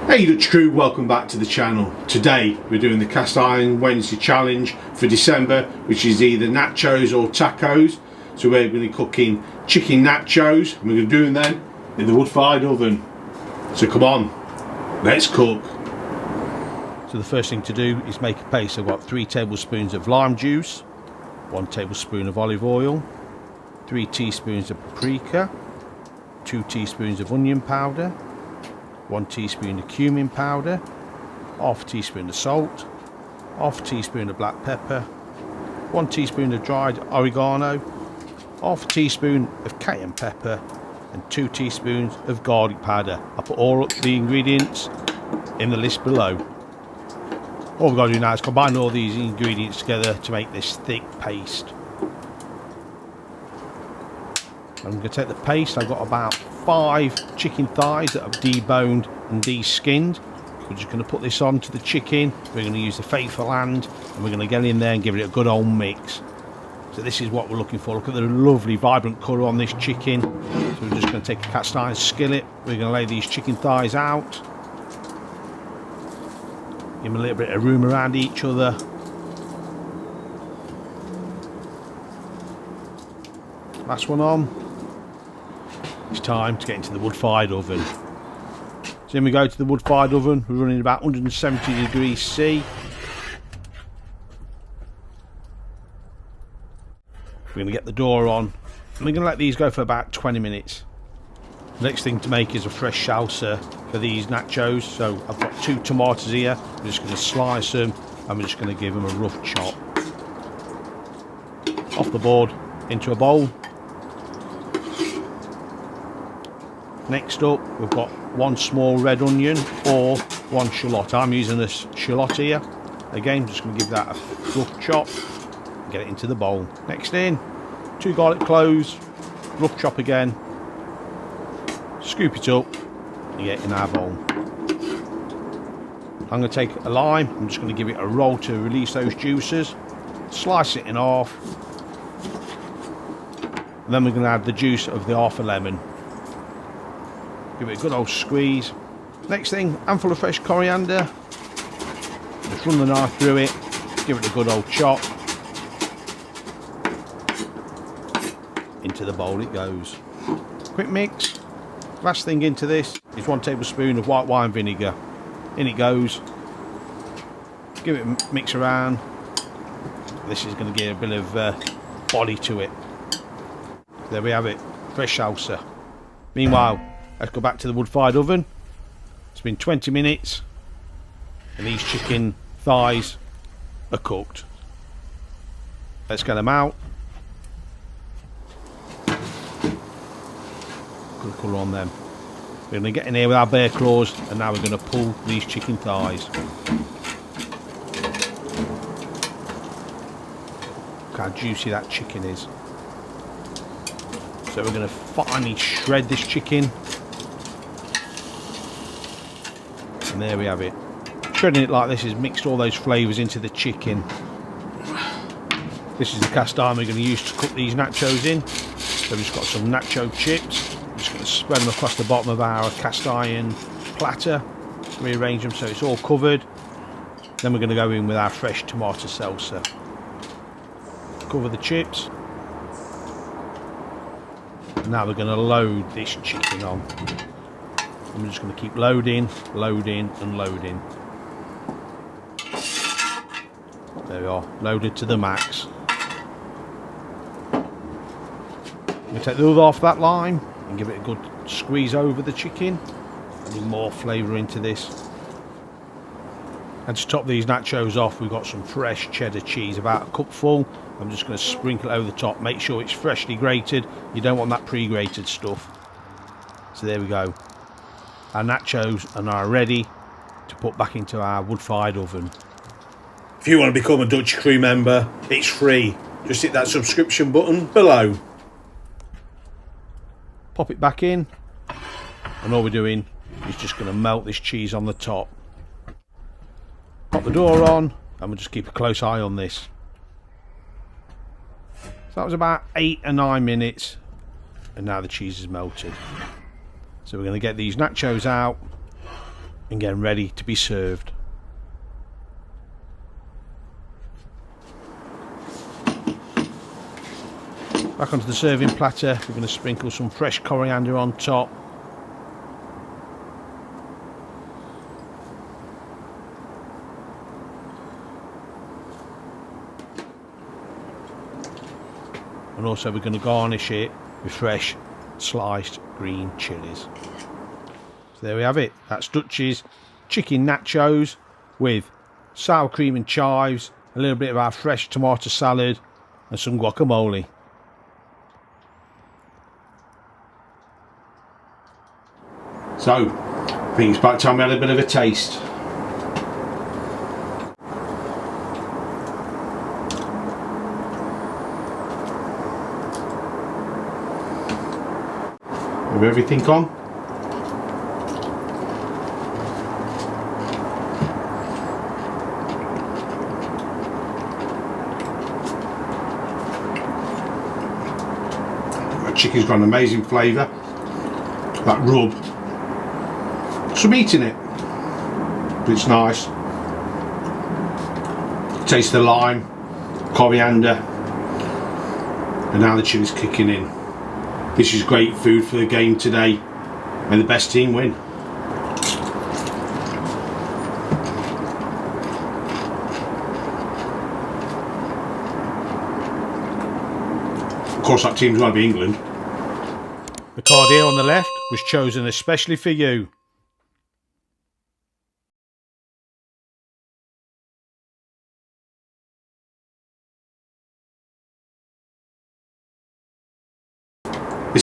Hey Dutch crew, welcome back to the channel. Today we're doing the Cast Iron Wednesday challenge for December, which is either nachos or tacos. So we're going to be cooking chicken nachos and we're going to do them then in the wood-fired oven. So come on, let's cook. So the first thing to do is make a paste. I've got 3 tablespoons of lime juice, 1 tablespoon of olive oil, 3 teaspoons of paprika, 2 teaspoons of onion powder, 1 teaspoon of cumin powder, half teaspoon of salt, half teaspoon of black pepper, 1 teaspoon of dried oregano, half teaspoon of cayenne pepper, and 2 teaspoons of garlic powder. I put all the ingredients in the list below. All we've got to do now is combine all these ingredients together to make this thick paste. I'm going to take the paste. I've got about 5 chicken thighs that I've deboned and de-skinned. We're just going to put this onto the chicken. We're going to use the faithful hand and we're going to get in there and give it a good old mix. So this is what we're looking for. Look at the lovely vibrant colour on this chicken. So we're just going to take a cast iron skillet. We're going to lay these chicken thighs out. Give them a little bit of room around each other. Last one on. It's time to get into the wood-fired oven. So then we go to the wood-fired oven. We're running about 170 degrees C. We're going to get the door on. And we're going to let these go for about 20 minutes. The next thing to make is a fresh salsa for these nachos. So I've got 2 tomatoes here. We're just going to slice them and we're just going to give them a rough chop. Off the board into a bowl. Next up, we've got 1 small red onion or 1 shallot. I'm using this shallot here. Again, just going to give that a rough chop and get it into the bowl. Next in, 2 garlic cloves, rough chop again. Scoop it up and get it in our bowl. I'm going to take a lime. I'm just going to give it a roll to release those juices. Slice it in half. And then we're going to add the juice of the half a lemon. Give it a good old squeeze. Next thing, handful of fresh coriander. Just run the knife through it. Give it a good old chop. Into the bowl it goes. Quick mix. Last thing into this is 1 tablespoon of white wine vinegar. In it goes. Give it a mix around. This is going to give a bit of body to it. There we have it. Fresh salsa. Meanwhile, let's go back to the wood-fired oven. It's been 20 minutes and these chicken thighs are cooked. Let's get them out. Good colour on them. We're going to get in here with our bare claws and now we're going to pull these chicken thighs. Look how juicy that chicken is. So we're going to finely shred this chicken. And there we have it. Shredding it like this has mixed all those flavours into the chicken. This is the cast iron we're going to use to cook these nachos in. So we've just got some nacho chips. I'm just going to spread them across the bottom of our cast iron platter. Rearrange them so it's all covered. Then we're going to go in with our fresh tomato salsa. Cover the chips. And now we're going to load this chicken on. I'm just going to keep loading, loading and loading. There we are, loaded to the max. I'm going to take the other off that lime and give it a good squeeze over the chicken. Adding more flavour into this. And to top these nachos off, we've got some fresh cheddar cheese, about a cupful. I'm just going to sprinkle it over the top. Make sure it's freshly grated. You don't want that pre-grated stuff. So there we go. Our nachos are now ready to put back into our wood-fired oven. If you want to become a Dutch crew member, it's free. Just hit that subscription button below. Pop it back in. And all we're doing is just going to melt this cheese on the top. Pop the door on and we'll just keep a close eye on this. So that was about 8 or 9 minutes and now the cheese is melted. So we're going to get these nachos out and getting ready to be served. Back onto the serving platter, we're going to sprinkle some fresh coriander on top. And also we're going to garnish it with fresh sliced green chilies. So there we have it. That's Dutch's chicken nachos with sour cream and chives, a little bit of our fresh tomato salad and some guacamole. So, I think it's about time we had a bit of a taste. With everything on. The chicken's got an amazing flavour. That rub. Some meat in it, but it's nice. Taste the lime, coriander, and now the chili's kicking in. This is great food for the game today. May the best team win. Of course, that team's going to be England. The card here on the left was chosen especially for you.